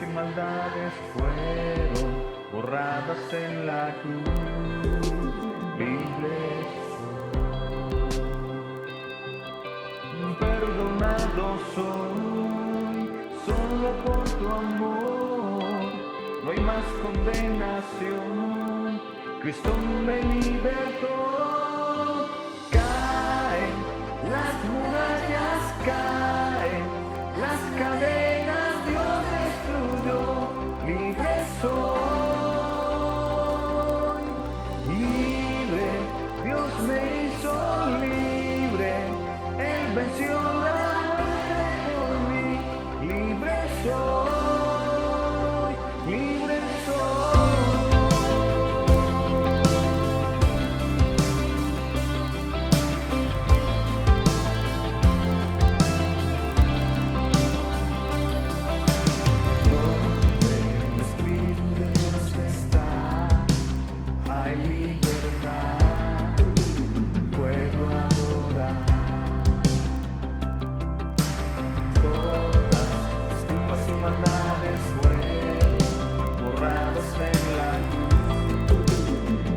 y maldades fueron borradas en la cruz. Libre soy, perdonado soy, solo por tu amor. No hay más condenación, Cristo me libertó. Caen las murallas, caen las cadenas, Dios destruyó. Libre soy, libre, Dios me hizo libre. Él venció la muerte por mí. Libre soy, libre soy. Donde el Espíritu de Dios está, hay libertad, puedo adorar. Todas las culpas y maldades fueron borradas en la cruz.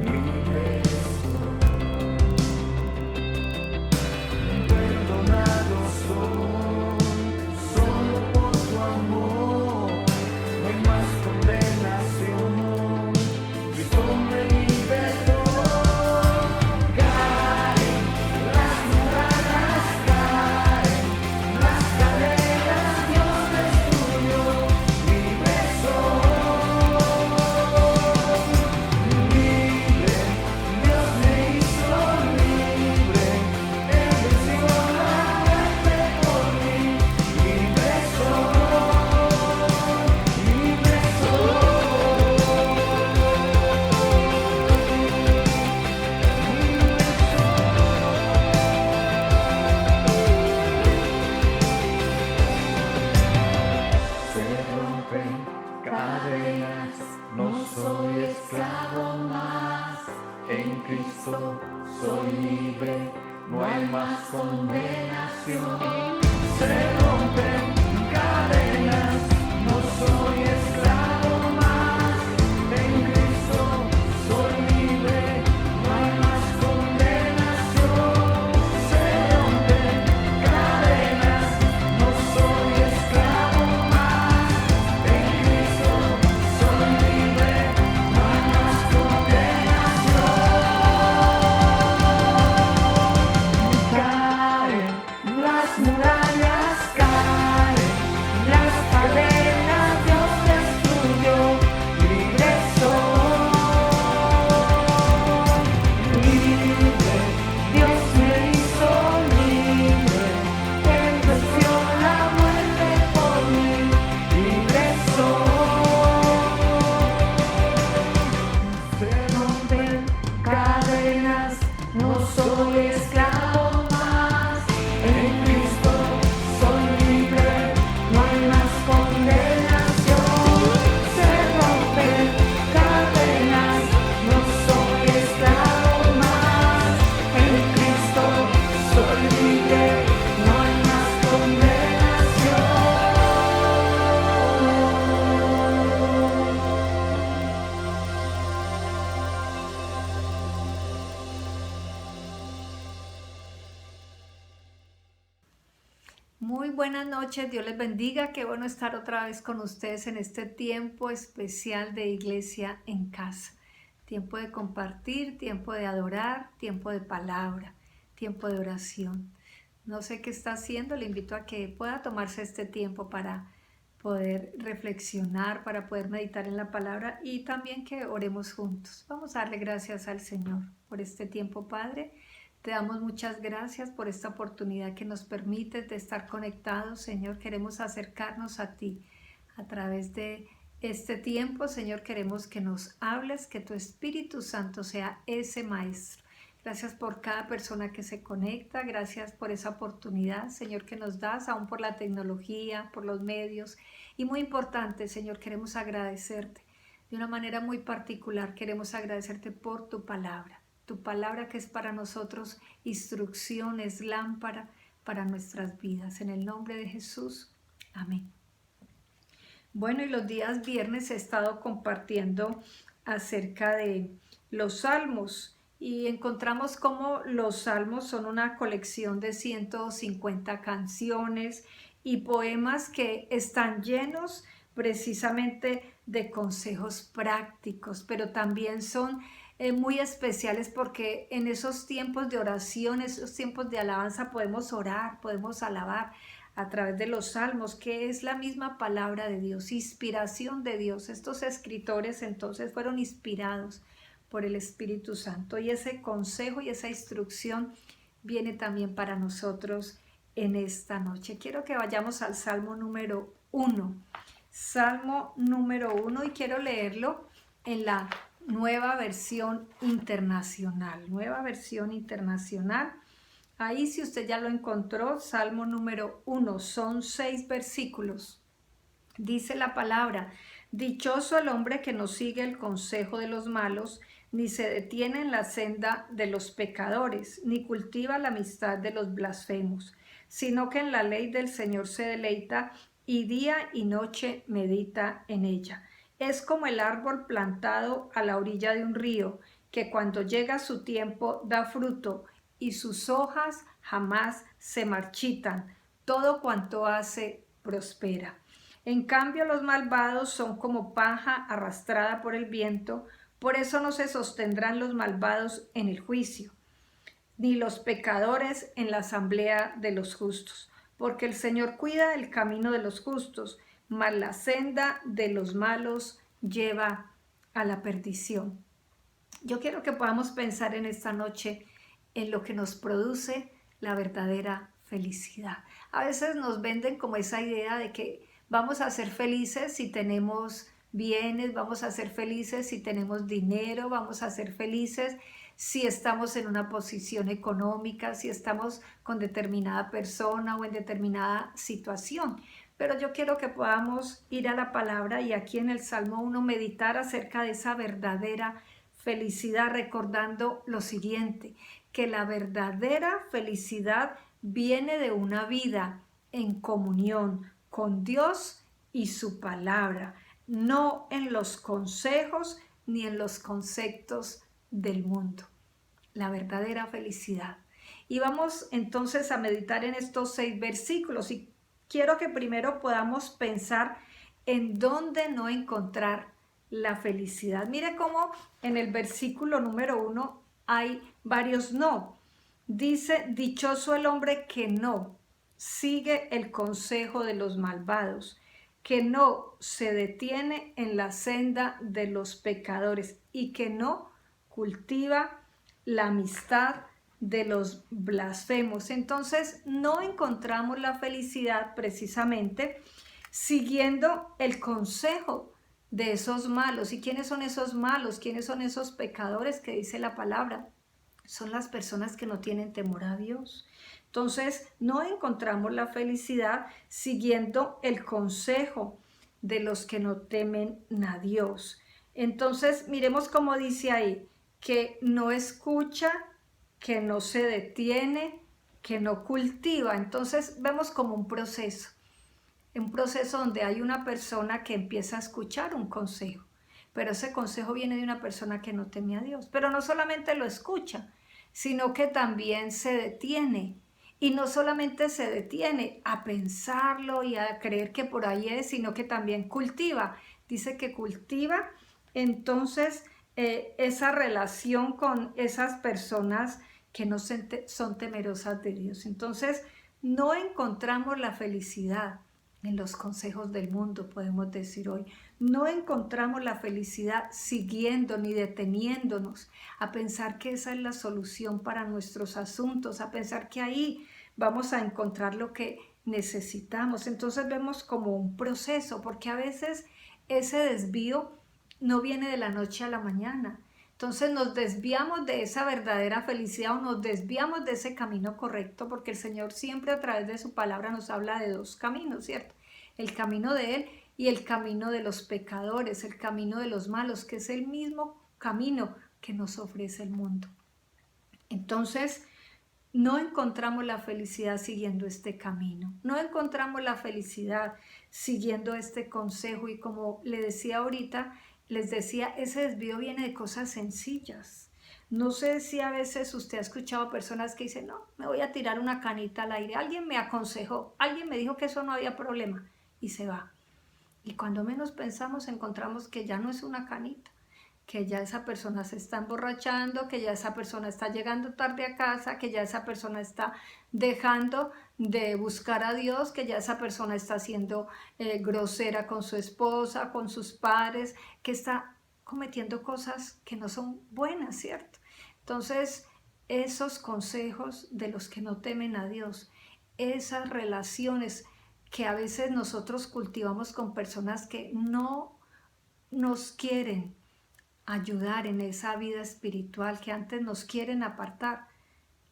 Libre soy, perdonado soy, solo por tu amor. No hay más condenación, Cristo me libertó. Caen las murallas, caen las cadenas, Dios destruyó. Libre soy, libre, Dios me hizo libre. Él venció la muerte por mí. Libre soy, libre Se rompen cadenas, no soy esclavo más. En Cristo soy libre, no hay más condenación. Se rompen cadenas, no soy esclavo más. En Cristo soy libre, no hay más condenación. Se rompen cadenas, no soy esclavo más. En Cristo soy libre, no hay más condenación. Caen las murallas, caen las cadenas, Dios destruyó. Libre soy, libre, Dios me hizo libre. Él venció la muerte por mí. Libre soy. Se rompen cadenas, no soy esclavo más. En Cristo soy libre, no hay más condenación. Se rompen cadenas, no soy esclavo más. En Cristo soy libre, no hay más condenación. Muy buenas noches, Dios les bendiga, qué bueno estar otra vez con ustedes en este tiempo especial de Iglesia en Casa. Tiempo de compartir, tiempo de adorar, tiempo de palabra, tiempo de oración. No sé qué está haciendo, le invito a que pueda tomarse este tiempo para poder reflexionar, para poder meditar en la palabra y también que oremos juntos. Vamos a darle gracias al Señor por este tiempo, Padre. Te damos muchas gracias por esta oportunidad que nos permites de estar conectados, Señor. Queremos acercarnos a ti a través de este tiempo, Señor. Queremos que nos hables, que tu Espíritu Santo sea ese maestro. Gracias por cada persona que se conecta, gracias por esa oportunidad, Señor, que nos das, aún por la tecnología, por los medios. Y muy importante, Señor, queremos agradecerte de una manera muy particular. Queremos agradecerte por tu palabra que es para nosotros instrucción, es lámpara para nuestras vidas. En el nombre de Jesús, amén. Bueno, y los días viernes he estado compartiendo acerca de los salmos y encontramos cómo los salmos son una colección de 150 canciones y poemas que están llenos precisamente de consejos prácticos, pero también son muy especiales porque en esos tiempos de oración, esos tiempos de alabanza podemos orar, podemos alabar a través de los salmos, que es la misma palabra de Dios, inspiración de Dios. Estos escritores entonces fueron inspirados por el Espíritu Santo y ese consejo y esa instrucción viene también para nosotros en esta noche. Quiero que vayamos al Salmo número 1. Salmo número 1 y quiero leerlo en la nueva versión internacional. Nueva versión internacional. Ahí si usted ya lo encontró, Salmo número 1, son 6 versículos. Dice la palabra: dichoso el hombre que no sigue el consejo de los malos, ni se detiene en la senda de los pecadores, ni cultiva la amistad de los blasfemos, sino que en la ley del Señor se deleita y día y noche medita en ella. Es como el árbol plantado a la orilla de un río, que cuando llega su tiempo da fruto, y sus hojas jamás se marchitan. Todo cuanto hace prospera. En cambio, los malvados son como paja arrastrada por el viento, por eso no se sostendrán los malvados en el juicio, ni los pecadores en la asamblea de los justos, porque el Señor cuida el camino de los justos, mas la senda de los malos lleva a la perdición. Yo quiero que podamos pensar en esta noche en lo que nos produce la verdadera felicidad. A veces nos venden como esa idea de que vamos a ser felices si tenemos bienes, vamos a ser felices si tenemos dinero, vamos a ser felices si estamos en una posición económica, si estamos con determinada persona o en determinada situación. Pero yo quiero que podamos ir a la palabra y aquí en el Salmo 1 meditar acerca de esa verdadera felicidad, recordando lo siguiente, que la verdadera felicidad viene de una vida en comunión con Dios y su palabra, no en los consejos ni en los conceptos del mundo. La verdadera felicidad. Y vamos entonces a meditar en estos 6 versículos y quiero que primero podamos pensar en dónde no encontrar la felicidad. Mire cómo en el versículo número 1 hay varios no. Dice: dichoso el hombre que no sigue el consejo de los malvados, que no se detiene en la senda de los pecadores y que no cultiva la amistad de los blasfemos. Entonces no encontramos la felicidad precisamente siguiendo el consejo de esos malos. ¿Y quiénes son esos malos? ¿Quiénes son esos pecadores que dice la palabra? Son las personas que no tienen temor a Dios. Entonces no encontramos la felicidad siguiendo el consejo de los que no temen a Dios. Entonces miremos cómo dice ahí, que no escucha, que no se detiene, que no cultiva. Entonces vemos como un proceso donde hay una persona que empieza a escuchar un consejo, pero ese consejo viene de una persona que no teme a Dios, pero no solamente lo escucha, sino que también se detiene, y no solamente se detiene a pensarlo y a creer que por ahí es, sino que también cultiva. Dice que cultiva entonces esa relación con esas personas que no son temerosas de Dios. Entonces no encontramos la felicidad en los consejos del mundo, podemos decir hoy. No encontramos la felicidad siguiendo ni deteniéndonos a pensar que esa es la solución para nuestros asuntos, a pensar que ahí vamos a encontrar lo que necesitamos. Entonces vemos como un proceso, porque a veces ese desvío no viene de la noche a la mañana. Entonces nos desviamos de esa verdadera felicidad o nos desviamos de ese camino correcto, porque el Señor siempre a través de su palabra nos habla de 2 caminos, ¿cierto? El camino de Él y el camino de los pecadores, el camino de los malos, que es el mismo camino que nos ofrece el mundo. Entonces no encontramos la felicidad siguiendo este camino, no encontramos la felicidad siguiendo este consejo y como le decía ahorita, les decía, ese desvío viene de cosas sencillas. No sé si a veces usted ha escuchado personas que dicen, no, me voy a tirar una canita al aire, alguien me aconsejó, alguien me dijo que eso no había problema y se va. Y cuando menos pensamos encontramos que ya no es una canita, que ya esa persona se está emborrachando, que ya esa persona está llegando tarde a casa, que ya esa persona está dejando de buscar a Dios, que ya esa persona está siendo grosera con su esposa, con sus padres, que está cometiendo cosas que no son buenas, ¿cierto? Entonces, esos consejos de los que no temen a Dios, esas relaciones que a veces nosotros cultivamos con personas que no nos quieren ayudar en esa vida espiritual, que antes nos quieren apartar,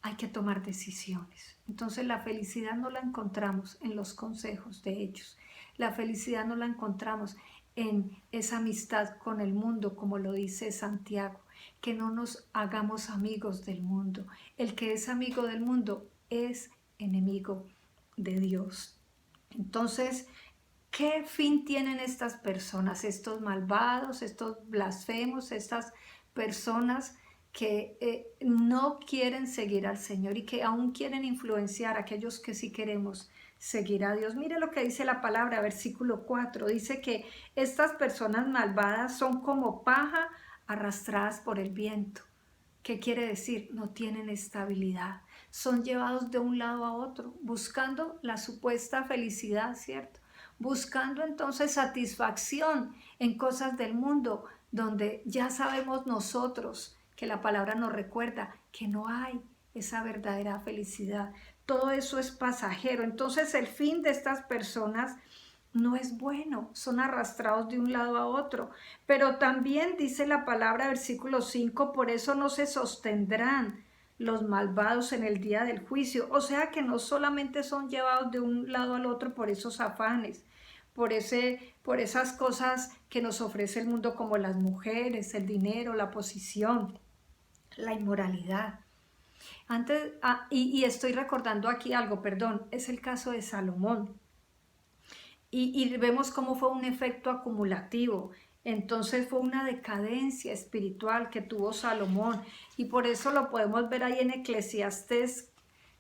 hay que tomar decisiones. Entonces la felicidad no la encontramos en los consejos de ellos. La felicidad no la encontramos en esa amistad con el mundo, como lo dice Santiago, que no nos hagamos amigos del mundo. El que es amigo del mundo es enemigo de Dios. Entonces, ¿qué fin tienen estas personas, estos malvados, estos blasfemos, estas personas que no quieren seguir al Señor y que aún quieren influenciar a aquellos que sí queremos seguir a Dios? Mire lo que dice la palabra, versículo 4, dice que estas personas malvadas son como paja arrastradas por el viento. ¿Qué quiere decir? No tienen estabilidad, son llevados de un lado a otro, buscando la supuesta felicidad, ¿cierto? Buscando entonces satisfacción en cosas del mundo, donde ya sabemos nosotros que la palabra nos recuerda que no hay esa verdadera felicidad. Todo eso es pasajero. Entonces el fin de estas personas no es bueno, son arrastrados de un lado a otro. Pero también dice la palabra, versículo 5, por eso no se sostendrán los malvados en el día del juicio. O sea que no solamente son llevados de un lado al otro por esos afanes, por esas cosas que nos ofrece el mundo como las mujeres, el dinero, la posición, la inmoralidad. Y estoy recordando aquí algo, perdón, es el caso de Salomón. Y vemos cómo fue un efecto acumulativo. Entonces fue una decadencia espiritual que tuvo Salomón. Y por eso lo podemos ver ahí en Eclesiastés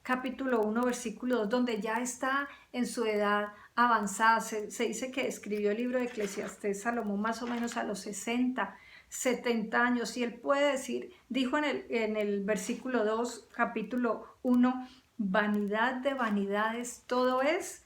capítulo 1, versículo 2, donde ya está en su edad avanzada. Se dice que escribió el libro de Eclesiastés Salomón más o menos a los 60, 70 años. Y él puede decir, dijo en el versículo 2, capítulo 1, vanidad de vanidades, todo es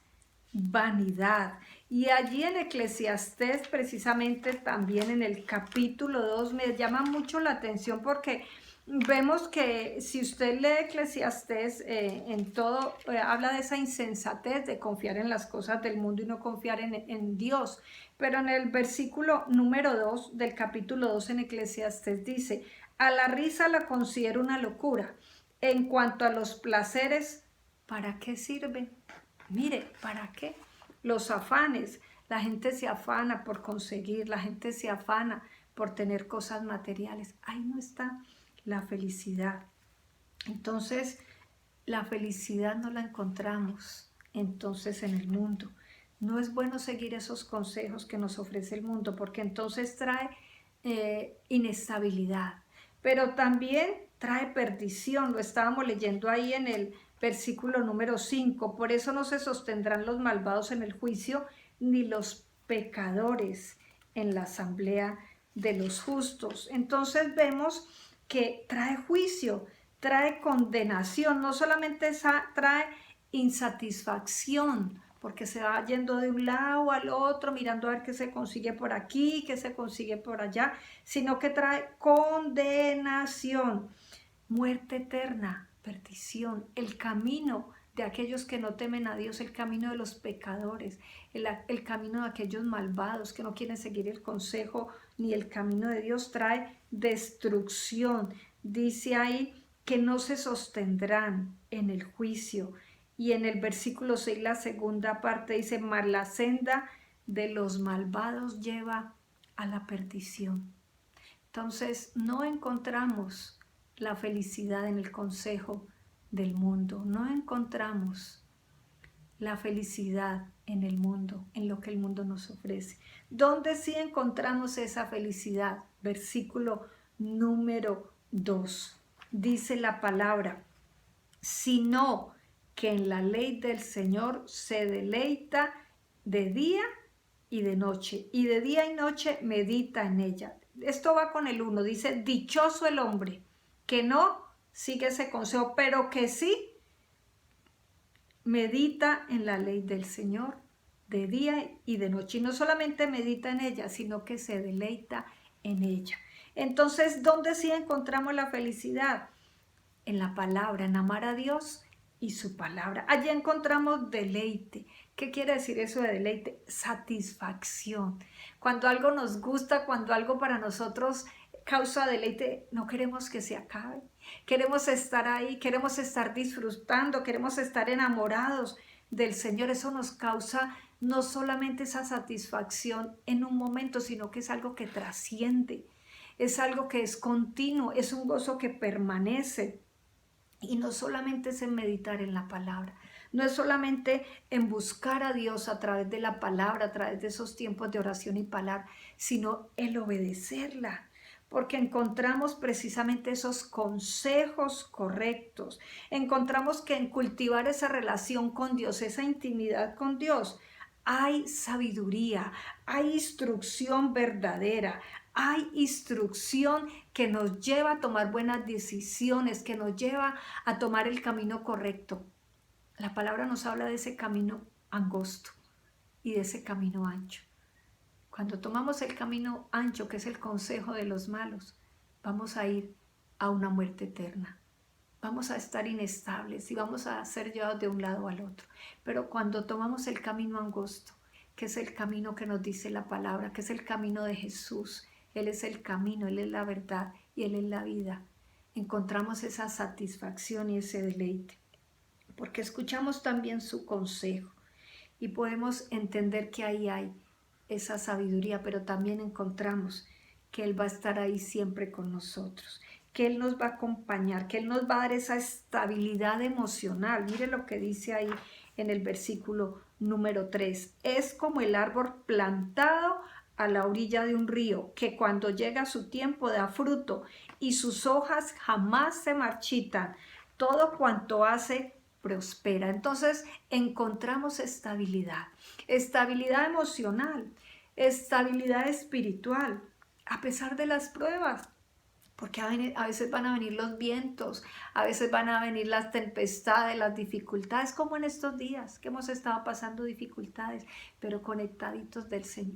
vanidad. Y allí en Eclesiastés, precisamente también en el capítulo 2, me llama mucho la atención porque vemos que si usted lee Eclesiastés, en todo habla de esa insensatez de confiar en las cosas del mundo y no confiar en Dios. Pero en el versículo número 2 del capítulo 2 en Eclesiastés dice, a la risa la considero una locura. En cuanto a los placeres, ¿para qué sirven? Mire, ¿para qué? Los afanes, la gente se afana por conseguir, la gente se afana por tener cosas materiales. Ahí no está la felicidad. Entonces, la felicidad no la encontramos entonces en el mundo. No es bueno seguir esos consejos que nos ofrece el mundo porque entonces trae inestabilidad, pero también trae perdición. Lo estábamos leyendo ahí en el versículo número 5, por eso no se sostendrán los malvados en el juicio, ni los pecadores en la asamblea de los justos. Entonces vemos que trae juicio, trae condenación, no solamente trae insatisfacción, porque se va yendo de un lado al otro, mirando a ver qué se consigue por aquí, qué se consigue por allá, sino que trae condenación, muerte eterna, perdición, el camino de aquellos que no temen a Dios, el camino de los pecadores, el camino de aquellos malvados que no quieren seguir el consejo ni el camino de Dios, trae destrucción. Dice ahí que no se sostendrán en el juicio. Y en el versículo 6, la segunda parte dice, mas la senda de los malvados lleva a la perdición. Entonces no encontramos la felicidad en el consejo del mundo. No encontramos la felicidad en el mundo, en lo que el mundo nos ofrece. ¿Dónde sí encontramos esa felicidad? Versículo número 2. Dice la palabra, sino que en la ley del Señor se deleita de día y de noche, y de día y noche medita en ella. Esto va con el 1, dice, dichoso el hombre que no sigue ese consejo, pero que sí medita en la ley del Señor de día y de noche. Y no solamente medita en ella, sino que se deleita en ella. Entonces, ¿dónde sí encontramos la felicidad? En la palabra, en amar a Dios y su palabra. Allí encontramos deleite. ¿Qué quiere decir eso de deleite? Satisfacción. Cuando algo nos gusta, cuando algo para nosotros causa deleite, no queremos que se acabe. Queremos estar ahí, queremos estar disfrutando, queremos estar enamorados del Señor. Eso nos causa no solamente esa satisfacción en un momento, sino que es algo que trasciende, es algo que es continuo, es un gozo que permanece. Y no solamente es en meditar en la palabra, no es solamente en buscar a Dios a través de la palabra, a través de esos tiempos de oración y palabra, sino el obedecerla, porque encontramos precisamente esos consejos correctos. Encontramos que en cultivar esa relación con Dios, esa intimidad con Dios, hay sabiduría, hay instrucción verdadera, hay instrucción que nos lleva a tomar buenas decisiones, que nos lleva a tomar el camino correcto. La palabra nos habla de ese camino angosto y de ese camino ancho. Cuando tomamos el camino ancho, que es el consejo de los malos, vamos a ir a una muerte eterna. Vamos a estar inestables y vamos a ser llevados de un lado al otro. Pero cuando tomamos el camino angosto, que es el camino que nos dice la palabra, que es el camino de Jesús, Él es el camino, Él es la verdad y Él es la vida, encontramos esa satisfacción y ese deleite, porque escuchamos también su consejo y podemos entender que ahí hay esa sabiduría, pero también encontramos que Él va a estar ahí siempre con nosotros, que Él nos va a acompañar, que Él nos va a dar esa estabilidad emocional. Mire lo que dice ahí en el versículo número 3. Es como el árbol plantado a la orilla de un río, que cuando llega su tiempo da fruto y sus hojas jamás se marchitan. Todo cuanto hace prospera. Entonces encontramos estabilidad, estabilidad emocional, estabilidad espiritual, a pesar de las pruebas. Porque a veces van a venir los vientos, a veces van a venir las tempestades, las dificultades, como en estos días que hemos estado pasando dificultades, pero conectaditos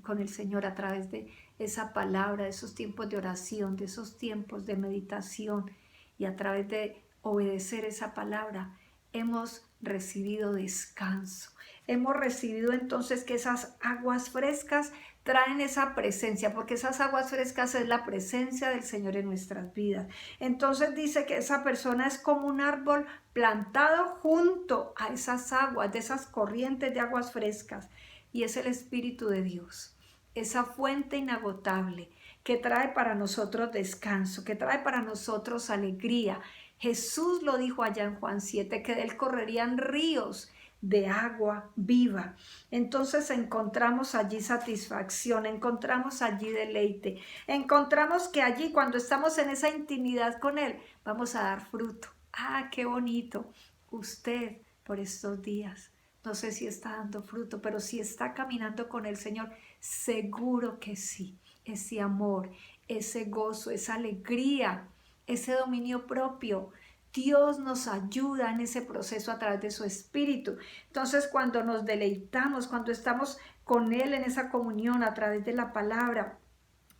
con el Señor a través de esa palabra, de esos tiempos de oración, de esos tiempos de meditación, y a través de obedecer esa palabra, hemos recibido descanso. Hemos recibido entonces que esas aguas frescas traen esa presencia, porque esas aguas frescas es la presencia del Señor en nuestras vidas. Entonces dice que esa persona es como un árbol plantado junto a esas aguas, de esas corrientes de aguas frescas, y es el Espíritu de Dios, esa fuente inagotable que trae para nosotros descanso, que trae para nosotros alegría. Jesús lo dijo allá en Juan 7, que de él correrían ríos de agua viva. Entonces encontramos allí satisfacción, encontramos allí deleite, encontramos que allí cuando estamos en esa intimidad con Él, vamos a dar fruto. ¡Ah, qué bonito! Usted por estos días, no sé si está dando fruto, pero si está caminando con el Señor, seguro que sí. Ese amor, ese gozo, esa alegría, ese dominio propio, Dios nos ayuda en ese proceso a través de su Espíritu. Entonces, cuando nos deleitamos, cuando estamos con Él en esa comunión a través de la palabra,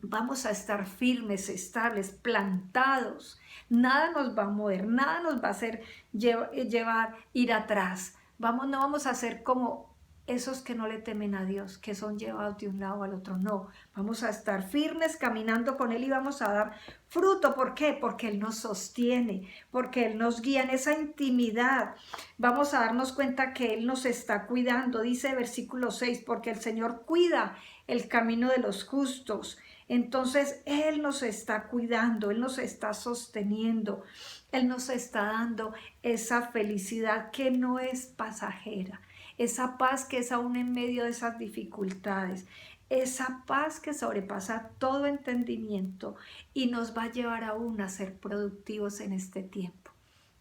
vamos a estar firmes, estables, plantados. Nada nos va a mover, nada nos va a hacer ir atrás. No vamos a ser como esos que no le temen a Dios, que son llevados de un lado al otro. No, vamos a estar firmes caminando con Él y vamos a dar fruto. ¿Por qué? Porque Él nos sostiene, porque Él nos guía en esa intimidad. Vamos a darnos cuenta que Él nos está cuidando. Dice versículo 6, porque el Señor cuida el camino de los justos. Entonces Él nos está cuidando, Él nos está sosteniendo, Él nos está dando esa felicidad que no es pasajera, esa paz que es aún en medio de esas dificultades, esa paz que sobrepasa todo entendimiento y nos va a llevar aún a ser productivos en este tiempo,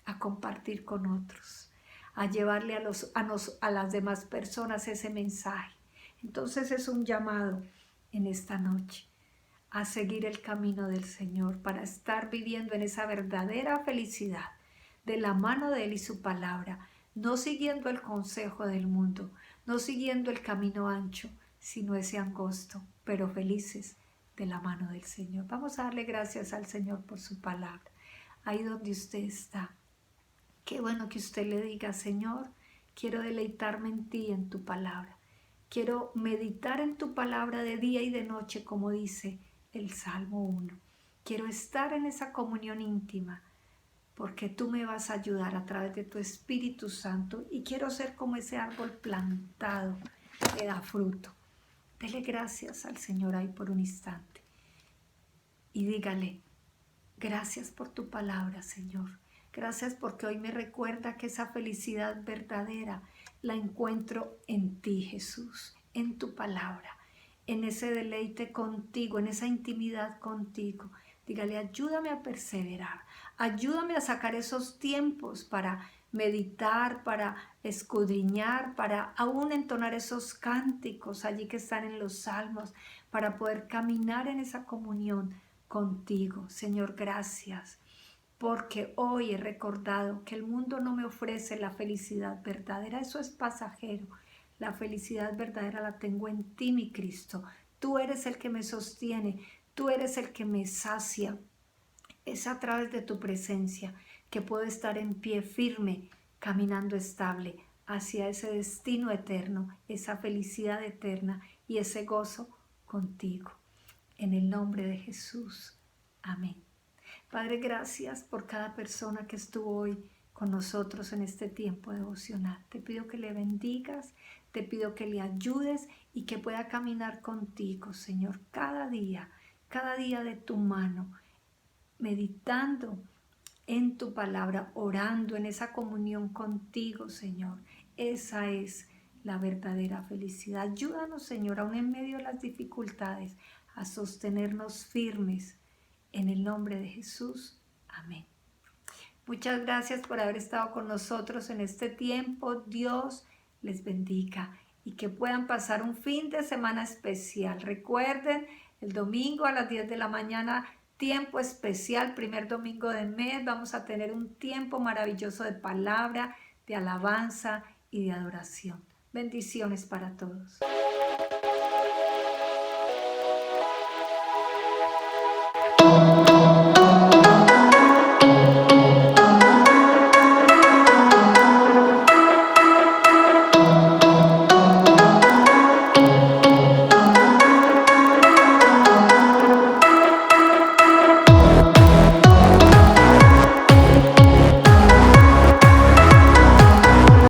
a compartir con otros, a llevarle a las demás personas ese mensaje. Entonces es un llamado en esta noche a seguir el camino del Señor para estar viviendo en esa verdadera felicidad de la mano de Él y su palabra, no siguiendo el consejo del mundo, no siguiendo el camino ancho, sino ese angosto, pero felices de la mano del Señor. Vamos a darle gracias al Señor por su palabra. Ahí donde usted está, qué bueno que usted le diga: Señor, quiero deleitarme en ti, en tu palabra. Quiero meditar en tu palabra de día y de noche, como dice el Salmo 1. Quiero estar en esa comunión íntima, porque tú me vas a ayudar a través de tu Espíritu Santo, y quiero ser como ese árbol plantado que da fruto. Dele gracias al Señor ahí por un instante y dígale: gracias por tu palabra, Señor. Gracias porque hoy me recuerda que esa felicidad verdadera la encuentro en ti, Jesús, en tu palabra, en ese deleite contigo, en esa intimidad contigo. Dígale: ayúdame a perseverar, ayúdame a sacar esos tiempos para meditar, para escudriñar, para aún entonar esos cánticos allí que están en los salmos, para poder caminar en esa comunión contigo. Señor, gracias, porque hoy he recordado que el mundo no me ofrece la felicidad verdadera, eso es pasajero. La felicidad verdadera la tengo en ti, mi Cristo. Tú eres el que me sostiene, tú eres el que me sacia. Es a través de tu presencia que puedo estar en pie firme, caminando estable hacia ese destino eterno, esa felicidad eterna y ese gozo contigo. En el nombre de Jesús. Amén. Padre, gracias por cada persona que estuvo hoy con nosotros en este tiempo devocional. Te pido que le bendigas, te pido que le ayudes y que pueda caminar contigo, Señor, cada día de tu mano, meditando en tu palabra, orando en esa comunión contigo, Señor. Esa es la verdadera felicidad. Ayúdanos, Señor, aún en medio de las dificultades, a sostenernos firmes. En el nombre de Jesús. Amén. Muchas gracias por haber estado con nosotros en este tiempo. Dios les bendiga y que puedan pasar un fin de semana especial. Recuerden, el domingo a las 10 de la mañana, tiempo especial, primer domingo del mes. Vamos a tener un tiempo maravilloso de palabra, de alabanza y de adoración. Bendiciones para todos.